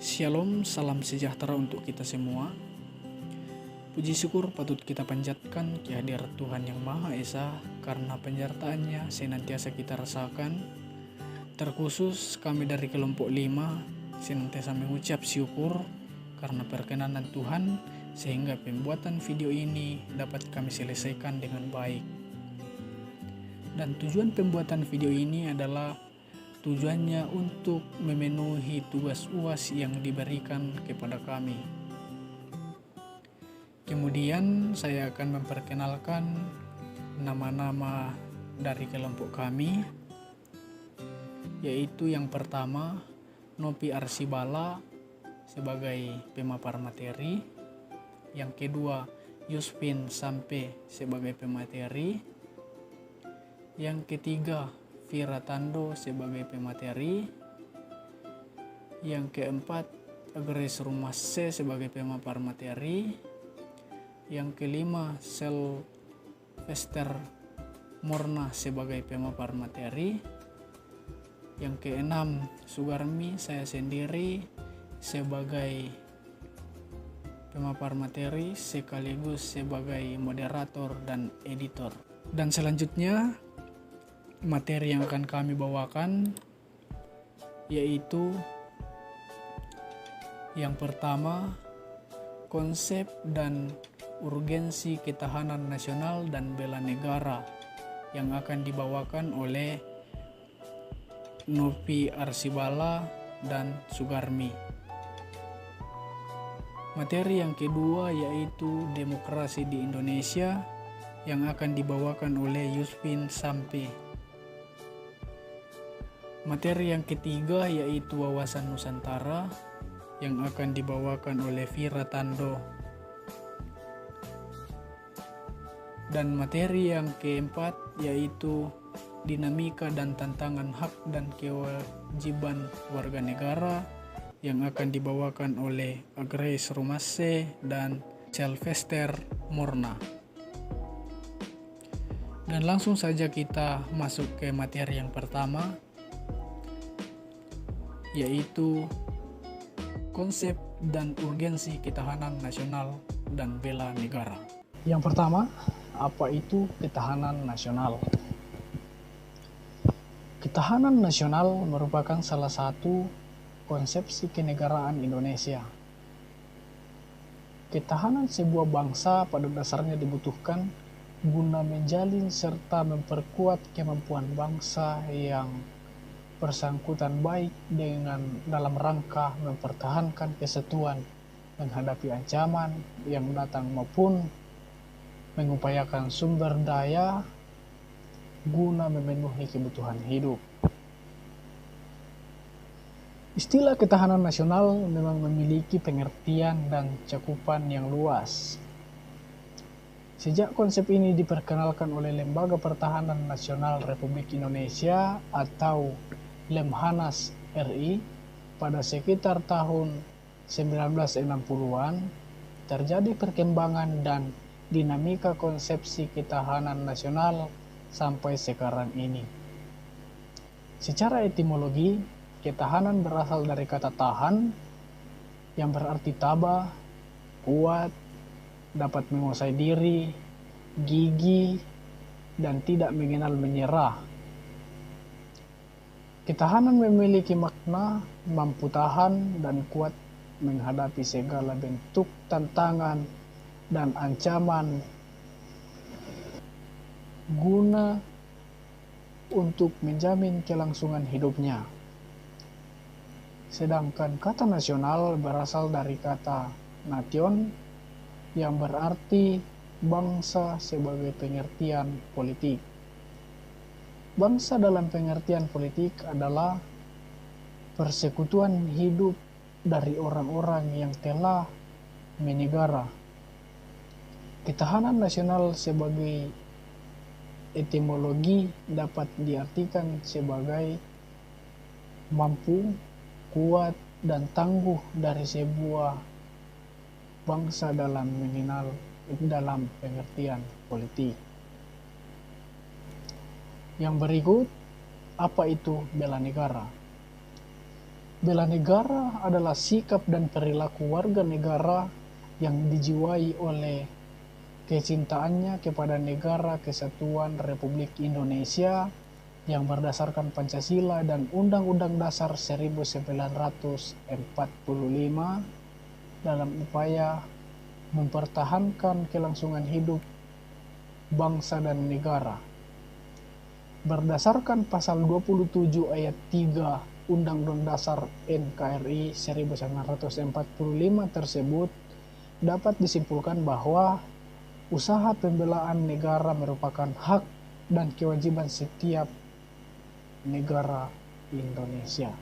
Shalom, salam sejahtera untuk kita semua. Puji syukur patut kita panjatkan kehadirat Tuhan yang Maha Esa, karena penyertaannya senantiasa kita rasakan. Terkhusus kami dari kelompok 5 senantiasa mengucap syukur karena perkenanan Tuhan, sehingga pembuatan video ini dapat kami selesaikan dengan baik. Dan tujuan pembuatan video ini adalah tujuannya untuk memenuhi tugas UAS yang diberikan kepada kami. Kemudian saya akan memperkenalkan nama-nama dari kelompok kami, yaitu yang pertama Nopi Arsibala sebagai pemapar materi, yang kedua Yuspin Sampe sebagai pemateri, yang ketiga Vira Tando sebagai pemateri, yang keempat Agres Rumase sebagai pemapar materi, yang kelima Sylvester Morna sebagai pemapar materi, yang keenam Sugarmi saya sendiri sebagai pemapar materi sekaligus sebagai moderator dan editor. Dan selanjutnya materi yang akan kami bawakan yaitu yang pertama, konsep dan urgensi ketahanan nasional dan bela negara, yang akan dibawakan oleh Nopi Arsibala dan Sugarmi. Materi yang kedua yaitu demokrasi di Indonesia, yang akan dibawakan oleh Yuspin Sampe. Materi yang ketiga yaitu wawasan Nusantara, yang akan dibawakan oleh Vira Tando. Dan materi yang keempat yaitu dinamika dan tantangan hak dan kewajiban warga negara, yang akan dibawakan oleh Agres Rumase dan Sylvester Morna. Dan langsung saja kita masuk ke materi yang pertama, yaitu konsep dan urgensi ketahanan nasional dan bela negara. Yang pertama, apa itu ketahanan nasional? Ketahanan nasional merupakan salah satu konsepsi kenegaraan Indonesia. Ketahanan sebuah bangsa pada dasarnya dibutuhkan guna menjalin serta memperkuat kemampuan bangsa yang bersangkutan baik dengan dalam rangka mempertahankan kesatuan menghadapi ancaman yang datang maupun mengupayakan sumber daya guna memenuhi kebutuhan hidup. Istilah ketahanan nasional memang memiliki pengertian dan cakupan yang luas. Sejak konsep ini diperkenalkan oleh Lembaga Pertahanan Nasional Republik Indonesia atau Lemhanas RI pada sekitar tahun 1960-an, terjadi perkembangan dan dinamika konsepsi ketahanan nasional sampai sekarang ini. Secara etimologi, ketahanan berasal dari kata tahan, yang berarti tabah, kuat, dapat menguasai diri, gigih, dan tidak mengenal menyerah. Ketahanan memiliki makna mampu tahan dan kuat menghadapi segala bentuk tantangan dan ancaman guna untuk menjamin kelangsungan hidupnya. Sedangkan kata nasional berasal dari kata nation, yang berarti bangsa sebagai pengertian politik. Bangsa dalam pengertian politik adalah persekutuan hidup dari orang-orang yang telah menegara. Ketahanan nasional sebagai etimologi dapat diartikan sebagai mampu, kuat, dan tangguh dari sebuah bangsa dalam pengertian politik. Yang berikut, apa itu bela negara? Bela negara adalah sikap dan perilaku warga negara yang dijiwai oleh kecintaannya kepada negara kesatuan Republik Indonesia yang berdasarkan Pancasila dan Undang-Undang Dasar 1945 dalam upaya mempertahankan kelangsungan hidup bangsa dan negara. Berdasarkan pasal 27 ayat 3 Undang-Undang Dasar NKRI 1945 tersebut, dapat disimpulkan bahwa usaha pembelaan negara merupakan hak dan kewajiban setiap negara Indonesia.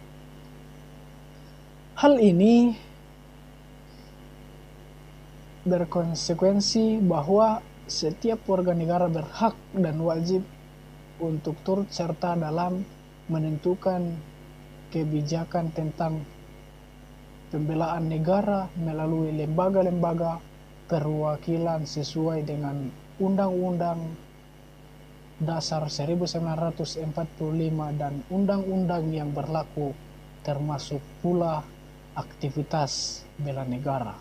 Hal ini berkonsekuensi bahwa setiap warga negara berhak dan wajib untuk turut serta dalam menentukan kebijakan tentang pembelaan negara melalui lembaga-lembaga perwakilan sesuai dengan Undang-Undang Dasar 1945 dan undang-undang yang berlaku, termasuk pula aktivitas bela negara.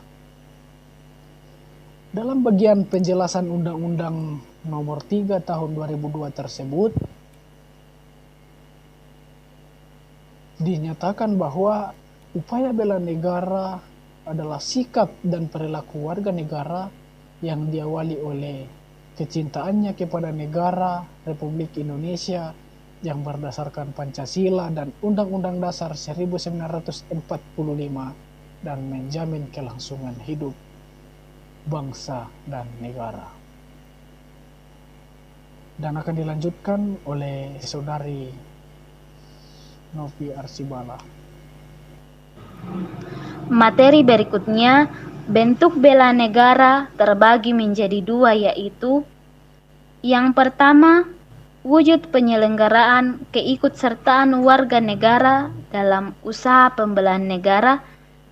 Dalam bagian penjelasan Undang-Undang Nomor 3 Tahun 2002 tersebut, dinyatakan bahwa upaya bela negara adalah sikap dan perilaku warga negara yang diawali oleh kecintaannya kepada negara Republik Indonesia yang berdasarkan Pancasila dan Undang-Undang Dasar 1945 dan menjamin kelangsungan hidup bangsa dan negara. Dan akan dilanjutkan oleh saudari Novi Arsibala. Materi berikutnya, bentuk bela negara terbagi menjadi dua, yaitu yang pertama, wujud penyelenggaraan keikutsertaan warga negara dalam usaha pembelaan negara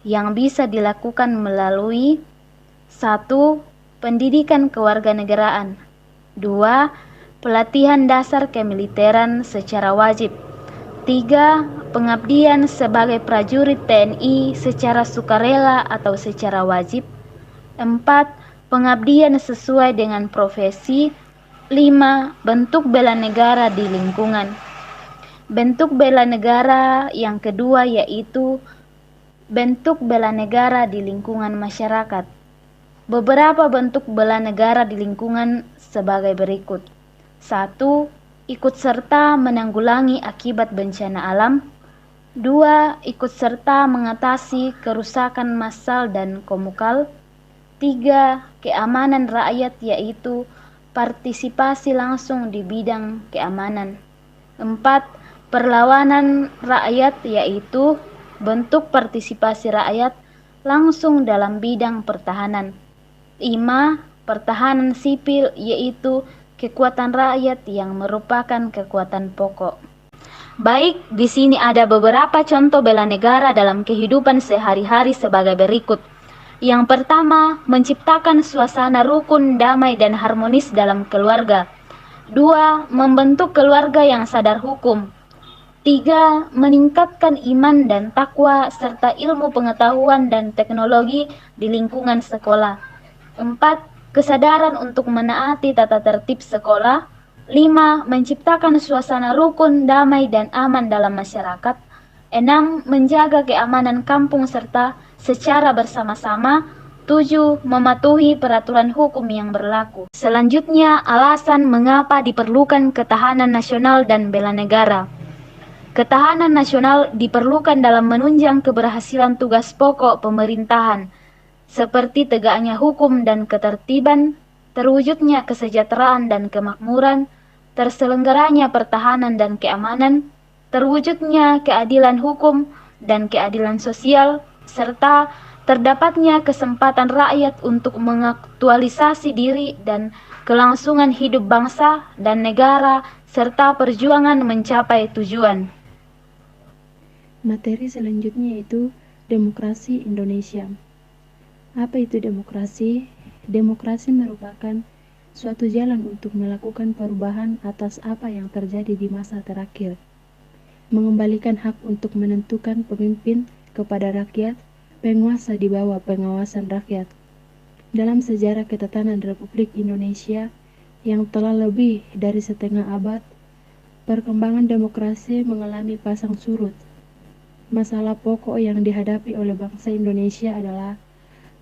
yang bisa dilakukan melalui 1. Pendidikan kewarganegaraan, 2. Pelatihan dasar kemiliteran secara wajib, 3. Pengabdian sebagai prajurit TNI secara sukarela atau secara wajib, 4. Pengabdian sesuai dengan profesi, 5. Bentuk bela negara di lingkungan. Bentuk bela negara yang kedua yaitu bentuk bela negara di lingkungan masyarakat. Beberapa bentuk bela negara di lingkungan sebagai berikut. 1. Ikut serta menanggulangi akibat bencana alam. 2. Ikut serta mengatasi kerusakan massal dan komunal. 3. Keamanan rakyat yaitu partisipasi langsung di bidang keamanan. 4. Perlawanan rakyat yaitu bentuk partisipasi rakyat langsung dalam bidang pertahanan. 5. Pertahanan sipil yaitu kekuatan rakyat yang merupakan kekuatan pokok. Baik, di sini ada beberapa contoh bela negara dalam kehidupan sehari-hari sebagai berikut. Yang pertama, menciptakan suasana rukun, damai, dan harmonis dalam keluarga. 2. Membentuk keluarga yang sadar hukum. 3. Meningkatkan iman dan takwa serta ilmu pengetahuan dan teknologi di lingkungan sekolah. 4. Kesadaran untuk menaati tata tertib sekolah. 5. Menciptakan suasana rukun, damai, dan aman dalam masyarakat. 6. Menjaga keamanan kampung serta secara bersama-sama. 7. Mematuhi peraturan hukum yang berlaku. Selanjutnya, alasan mengapa diperlukan ketahanan nasional dan bela negara. Ketahanan nasional diperlukan dalam menunjang keberhasilan tugas pokok pemerintahan, seperti tegaknya hukum dan ketertiban, terwujudnya kesejahteraan dan kemakmuran, terselenggaranya pertahanan dan keamanan, terwujudnya keadilan hukum dan keadilan sosial, serta terdapatnya kesempatan rakyat untuk mengaktualisasi diri dan kelangsungan hidup bangsa dan negara, serta perjuangan mencapai tujuan. Materi selanjutnya yaitu demokrasi Indonesia. Apa itu demokrasi? Demokrasi merupakan suatu jalan untuk melakukan perubahan atas apa yang terjadi di masa terakhir. mengembalikan hak untuk menentukan pemimpin kepada rakyat, penguasa di bawah pengawasan rakyat. Dalam sejarah ketatanan Republik Indonesia yang telah lebih dari setengah abad, perkembangan demokrasi mengalami pasang surut. Masalah pokok yang dihadapi oleh bangsa Indonesia adalah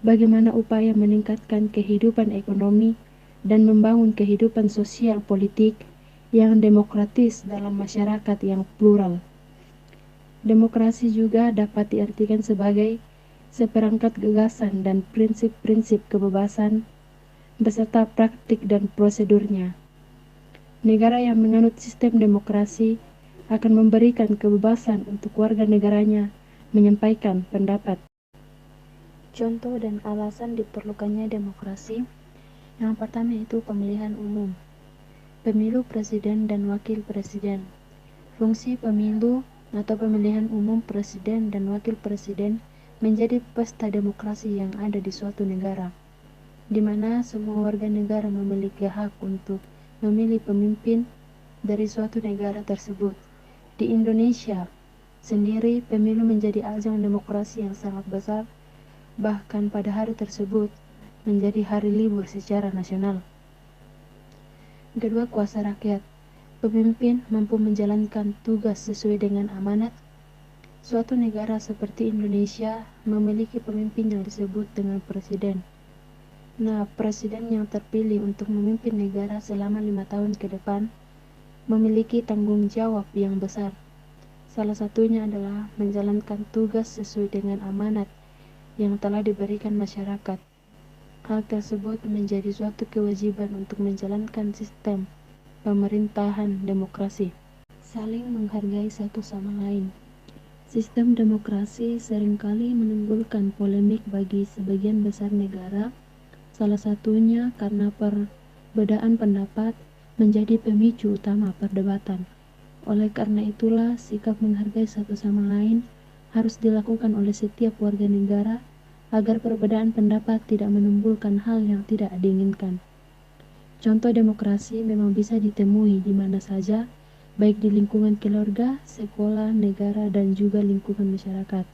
bagaimana upaya meningkatkan kehidupan ekonomi dan membangun kehidupan sosial politik yang demokratis dalam masyarakat yang plural. Demokrasi juga dapat diartikan sebagai seperangkat gagasan dan prinsip-prinsip kebebasan beserta praktik dan prosedurnya. Negara yang menganut sistem demokrasi akan memberikan kebebasan untuk warga negaranya menyampaikan pendapat. Contoh dan alasan diperlukannya demokrasi. Yang pertama itu pemilihan umum. Pemilu presiden dan wakil presiden. Fungsi pemilu atau pemilihan umum presiden dan wakil presiden menjadi pesta demokrasi yang ada di suatu negara, di mana semua warga negara memiliki hak untuk memilih pemimpin dari suatu negara tersebut. Di Indonesia sendiri, pemilu menjadi ajang demokrasi yang sangat besar, bahkan pada hari tersebut menjadi hari libur secara nasional. Kedua, kuasa rakyat. Pemimpin mampu menjalankan tugas sesuai dengan amanat. Suatu negara seperti Indonesia memiliki pemimpin yang disebut dengan presiden. Nah, presiden yang terpilih untuk memimpin negara selama 5 tahun ke depan memiliki tanggung jawab yang besar. Salah satunya adalah menjalankan tugas sesuai dengan amanat yang telah diberikan masyarakat. Hal tersebut menjadi suatu kewajiban untuk menjalankan sistem pemerintahan demokrasi. Saling menghargai satu sama lain. Sistem demokrasi seringkali menimbulkan polemik bagi sebagian besar negara, salah satunya karena perbedaan pendapat menjadi pemicu utama perdebatan. Oleh karena itulah, sikap menghargai satu sama lain harus dilakukan oleh setiap warga negara agar perbedaan pendapat tidak menimbulkan hal yang tidak diinginkan. Contoh demokrasi memang bisa ditemui di mana saja, baik di lingkungan keluarga, sekolah, negara, dan juga lingkungan masyarakat.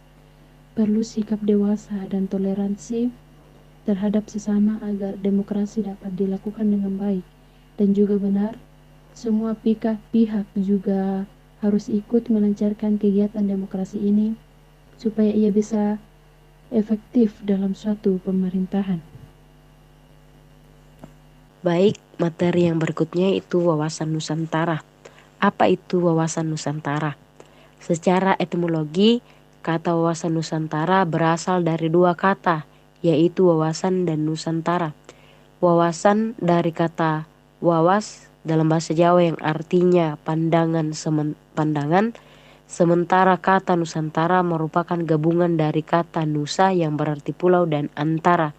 Perlu sikap dewasa dan toleransi terhadap sesama agar demokrasi dapat dilakukan dengan baik dan juga benar. Semua pihak juga harus ikut melancarkan kegiatan demokrasi ini supaya ia bisa efektif dalam suatu pemerintahan. Baik, materi yang berikutnya itu wawasan Nusantara. Apa itu wawasan Nusantara? Secara etimologi, kata wawasan Nusantara berasal dari dua kata, yaitu wawasan dan Nusantara. Wawasan dari kata wawas dalam bahasa Jawa yang artinya pandangan, sementara kata Nusantara merupakan gabungan dari kata Nusa yang berarti pulau dan Antara.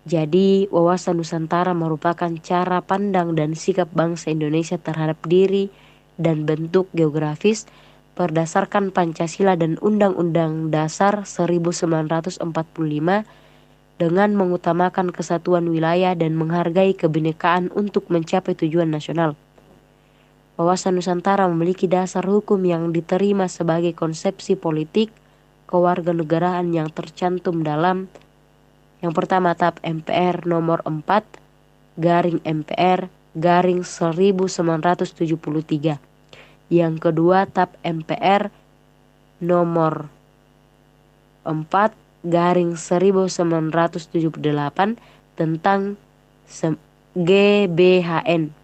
Jadi wawasan Nusantara merupakan cara pandang dan sikap bangsa Indonesia terhadap diri dan bentuk geografis berdasarkan Pancasila dan Undang-Undang Dasar 1945 dengan mengutamakan kesatuan wilayah dan menghargai kebinekaan untuk mencapai tujuan nasional. Wawasan Nusantara memiliki dasar hukum yang diterima sebagai konsepsi politik kewarganegaraan yang tercantum dalam yang pertama TAP MPR nomor 4/MPR/1973. Yang kedua TAP MPR nomor 4/1978 tentang GBHN.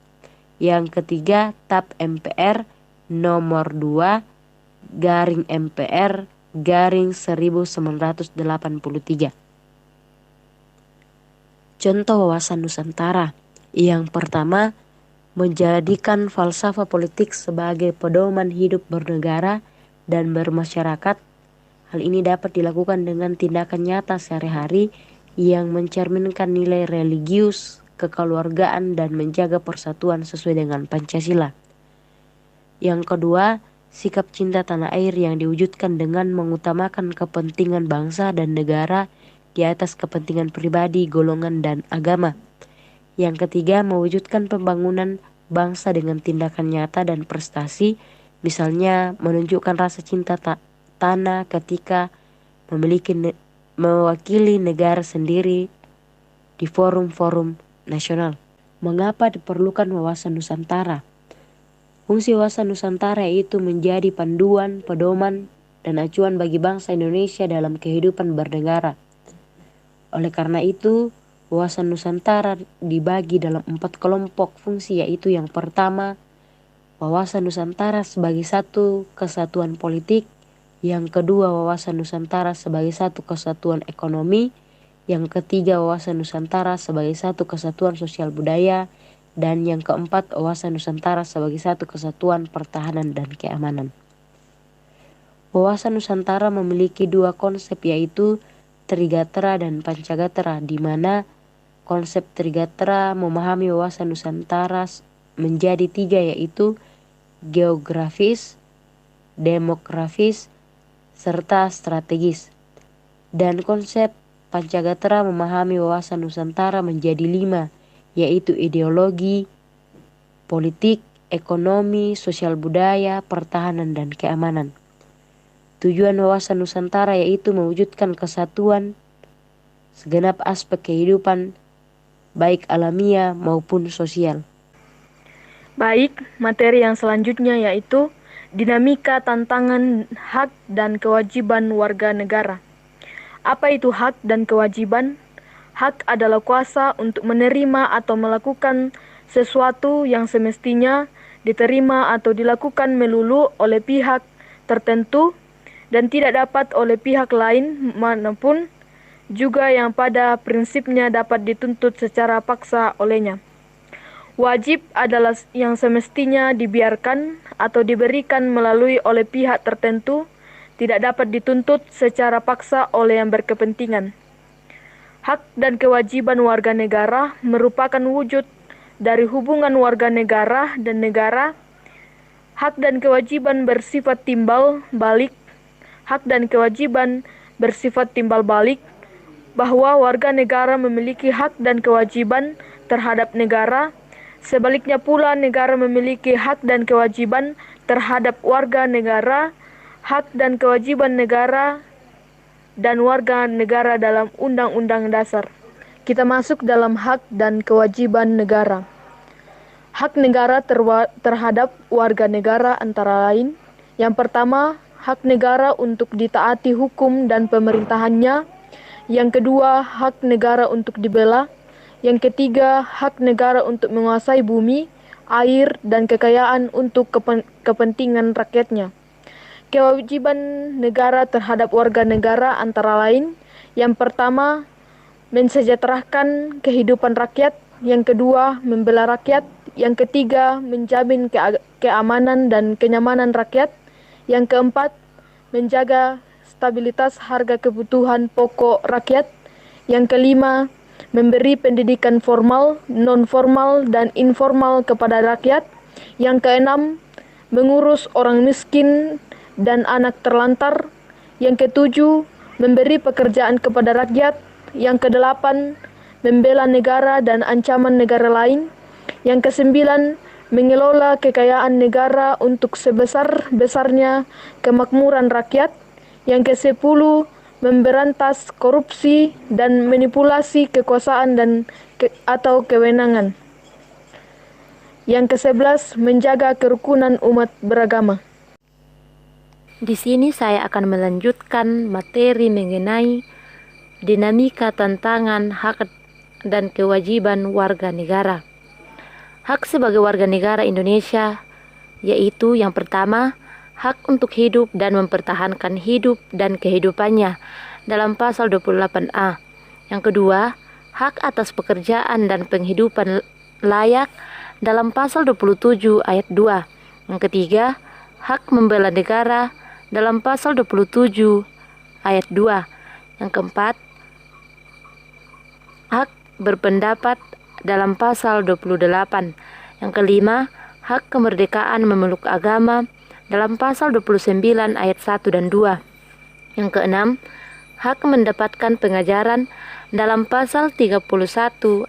Yang ketiga TAP MPR nomor 2/MPR/1983. Contoh wawasan Nusantara. Yang pertama, menjadikan falsafah politik sebagai pedoman hidup bernegara dan bermasyarakat. Hal ini dapat dilakukan dengan tindakan nyata sehari-hari yang mencerminkan nilai religius, kekeluargaan, dan menjaga persatuan sesuai dengan Pancasila. Yang kedua, sikap cinta tanah air yang diwujudkan dengan mengutamakan kepentingan bangsa dan negara di atas kepentingan pribadi, golongan, dan agama. Yang ketiga, mewujudkan pembangunan bangsa dengan tindakan nyata dan prestasi Misalnya menunjukkan rasa cinta tanah ketika mewakili negara sendiri di forum-forum nasional. Mengapa diperlukan wawasan Nusantara? Fungsi wawasan Nusantara itu menjadi panduan, pedoman, dan acuan bagi bangsa Indonesia dalam kehidupan bernegara. Oleh karena itu, wawasan Nusantara dibagi dalam 4 kelompok fungsi, yaitu yang pertama, wawasan Nusantara sebagai satu kesatuan politik. Yang kedua, wawasan Nusantara sebagai satu kesatuan ekonomi. Yang ketiga, wawasan Nusantara sebagai satu kesatuan sosial budaya. Dan yang keempat, wawasan Nusantara sebagai satu kesatuan pertahanan dan keamanan. Wawasan Nusantara memiliki 2 konsep, yaitu Trigatera dan Pancagatera, di mana konsep Trigatera memahami wawasan Nusantara menjadi 3, yaitu geografis, demografis, serta strategis. Dan konsep Pancagatera memahami wawasan Nusantara menjadi 5, yaitu ideologi, politik, ekonomi, sosial budaya, pertahanan, dan keamanan. Tujuan wawasan Nusantara yaitu mewujudkan kesatuan segenap aspek kehidupan, baik alamiah maupun sosial. Baik, materi yang selanjutnya yaitu dinamika tantangan hak dan kewajiban warga negara. Apa itu hak dan kewajiban? Hak adalah kuasa untuk menerima atau melakukan sesuatu yang semestinya diterima atau dilakukan melulu oleh pihak tertentu dan tidak dapat oleh pihak lain manapun, juga yang pada prinsipnya dapat dituntut secara paksa olehnya. Wajib adalah yang semestinya dibiarkan atau diberikan melalui oleh pihak tertentu, tidak dapat dituntut secara paksa oleh yang berkepentingan. Hak dan kewajiban warga negara merupakan wujud dari hubungan warga negara dan negara. Hak dan kewajiban bersifat timbal balik. Hak dan kewajiban bersifat timbal balik, bahwa warga negara memiliki hak dan kewajiban terhadap negara. Sebaliknya pula, negara memiliki hak dan kewajiban terhadap warga negara. Hak dan kewajiban negara dan warga negara dalam Undang-Undang Dasar. Kita masuk dalam hak dan kewajiban negara. Hak negara terhadap warga negara antara lain: yang pertama, hak negara untuk ditaati hukum dan pemerintahannya. Yang kedua, hak negara untuk dibela. Yang ketiga, hak negara untuk menguasai bumi, air, dan kekayaan untuk kepentingan rakyatnya. Kewajiban negara terhadap warga negara antara lain: yang pertama, mensejahterakan kehidupan rakyat. Yang kedua, membela rakyat. Yang ketiga, menjamin keamanan dan kenyamanan rakyat. Yang keempat, menjaga stabilitas harga kebutuhan pokok rakyat. Yang kelima, memberi pendidikan formal, non-formal, dan informal kepada rakyat. Yang keenam, mengurus orang miskin dan anak terlantar. Yang ketujuh, memberi pekerjaan kepada rakyat. Yang kedelapan, membela negara dan ancaman negara lain. Yang kesembilan, mengelola kekayaan negara untuk sebesar-besarnya kemakmuran rakyat. Yang kesepuluh, memberantas korupsi dan manipulasi kekuasaan atau kewenangan. Yang ke-11, menjaga kerukunan umat beragama. Di sini saya akan melanjutkan materi mengenai dinamika tantangan hak dan kewajiban warga negara. Hak sebagai warga negara Indonesia yaitu yang pertama, hak untuk hidup dan mempertahankan hidup dan kehidupannya dalam pasal 28A. Yang kedua, hak atas pekerjaan dan penghidupan layak dalam pasal 27 ayat 2. Yang ketiga, hak membela negara dalam pasal 27 ayat 2. Yang keempat, hak berpendapat dalam pasal 28. Yang kelima, hak kemerdekaan memeluk agama dalam pasal 29 ayat 1 dan 2. Yang keenam, hak mendapatkan pengajaran dalam pasal 31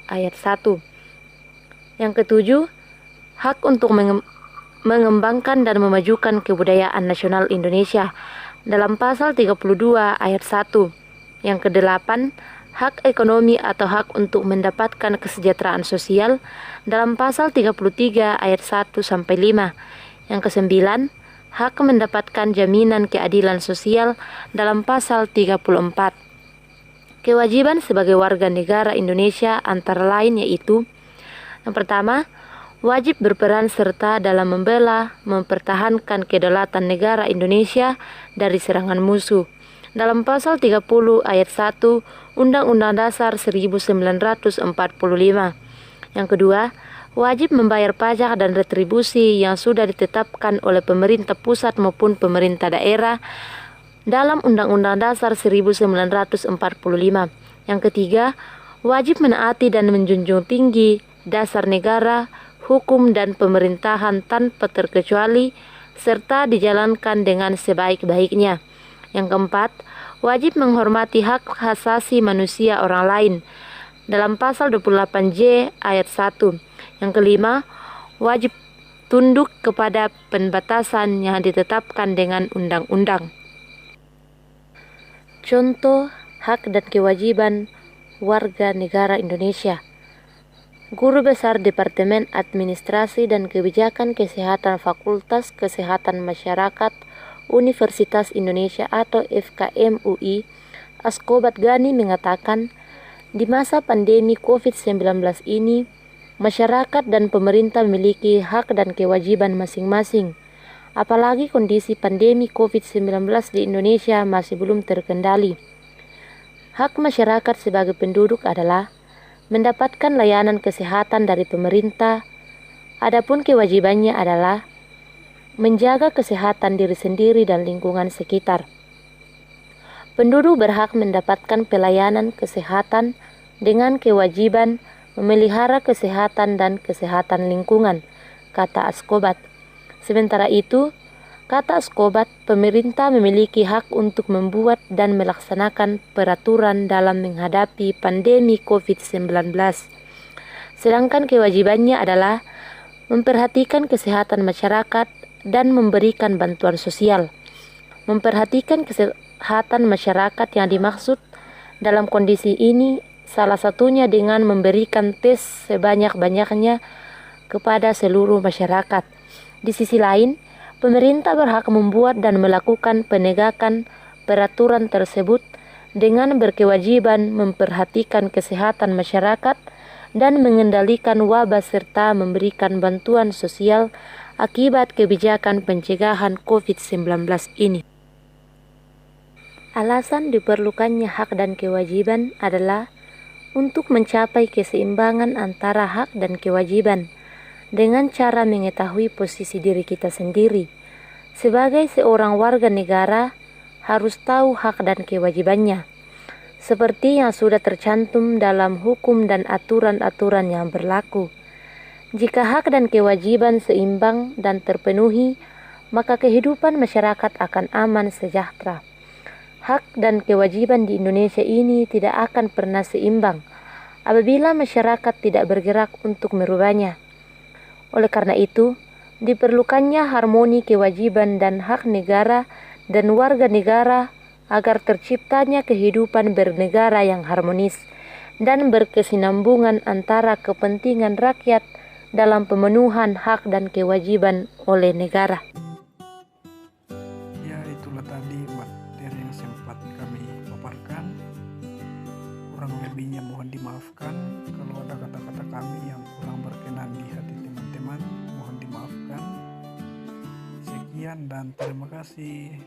ayat 1. Yang ketujuh, hak untuk mengembangkan dan memajukan kebudayaan nasional Indonesia dalam pasal 32 ayat 1. Yang ke-8, hak ekonomi atau hak untuk mendapatkan kesejahteraan sosial dalam pasal 33 ayat 1 sampai 5. Yang ke-9, hak mendapatkan jaminan keadilan sosial dalam pasal 34. Kewajiban sebagai warga negara Indonesia antara lain yaitu: yang pertama, wajib berperan serta dalam membela, mempertahankan kedaulatan negara Indonesia dari serangan musuh dalam pasal 30 ayat 1 Undang-Undang Dasar 1945. Yang kedua, wajib membayar pajak dan retribusi yang sudah ditetapkan oleh pemerintah pusat maupun pemerintah daerah dalam Undang-Undang Dasar 1945. Yang ketiga, wajib menaati dan menjunjung tinggi dasar negara, hukum dan pemerintahan tanpa terkecuali, serta dijalankan dengan sebaik-baiknya. Yang keempat, wajib menghormati hak asasi manusia orang lain dalam pasal 28J ayat 1. Yang kelima, wajib tunduk kepada pembatasan yang ditetapkan dengan undang-undang. Contoh hak dan kewajiban warga negara Indonesia. Guru Besar Departemen Administrasi dan Kebijakan Kesehatan Fakultas Kesehatan Masyarakat Universitas Indonesia atau FKM UI, Askobat Gani mengatakan, di masa pandemi COVID-19 ini, masyarakat dan pemerintah memiliki hak dan kewajiban masing-masing. Apalagi kondisi pandemi COVID-19 di Indonesia masih belum terkendali. Hak masyarakat sebagai penduduk adalah mendapatkan layanan kesehatan dari pemerintah. Adapun kewajibannya adalah menjaga kesehatan diri sendiri dan lingkungan sekitar. Penduduk berhak mendapatkan pelayanan kesehatan dengan kewajiban memelihara kesehatan dan kesehatan lingkungan, kata Askobat. Sementara itu, kata Askobat, pemerintah memiliki hak untuk membuat dan melaksanakan peraturan dalam menghadapi pandemi COVID-19. Sedangkan kewajibannya adalah memperhatikan kesehatan masyarakat dan memberikan bantuan sosial. Memperhatikan kesehatan masyarakat yang dimaksud dalam kondisi ini salah satunya dengan memberikan tes sebanyak-banyaknya kepada seluruh masyarakat. Di sisi lain, pemerintah berhak membuat dan melakukan penegakan peraturan tersebut dengan berkewajiban memperhatikan kesehatan masyarakat dan mengendalikan wabah serta memberikan bantuan sosial akibat kebijakan pencegahan COVID-19 ini. Alasan diperlukannya hak dan kewajiban adalah untuk mencapai keseimbangan antara hak dan kewajiban dengan cara mengetahui posisi diri kita sendiri. Sebagai seorang warga negara, harus tahu hak dan kewajibannya, seperti yang sudah tercantum dalam hukum dan aturan-aturan yang berlaku. Jika hak dan kewajiban seimbang dan terpenuhi, maka kehidupan masyarakat akan aman sejahtera. Hak dan kewajiban di Indonesia ini tidak akan pernah seimbang apabila masyarakat tidak bergerak untuk merubahnya. Oleh karena itu, diperlukannya harmoni kewajiban dan hak negara dan warga negara agar terciptanya kehidupan bernegara yang harmonis dan berkesinambungan antara kepentingan rakyat dalam pemenuhan hak dan kewajiban oleh negara. Ya, itulah tadi materi yang sempat kami paparkan. Kurang lebihnya mohon dimaafkan. Kalau ada kata-kata kami yang kurang berkenan di hati teman-teman, mohon dimaafkan. Sekian dan terima kasih.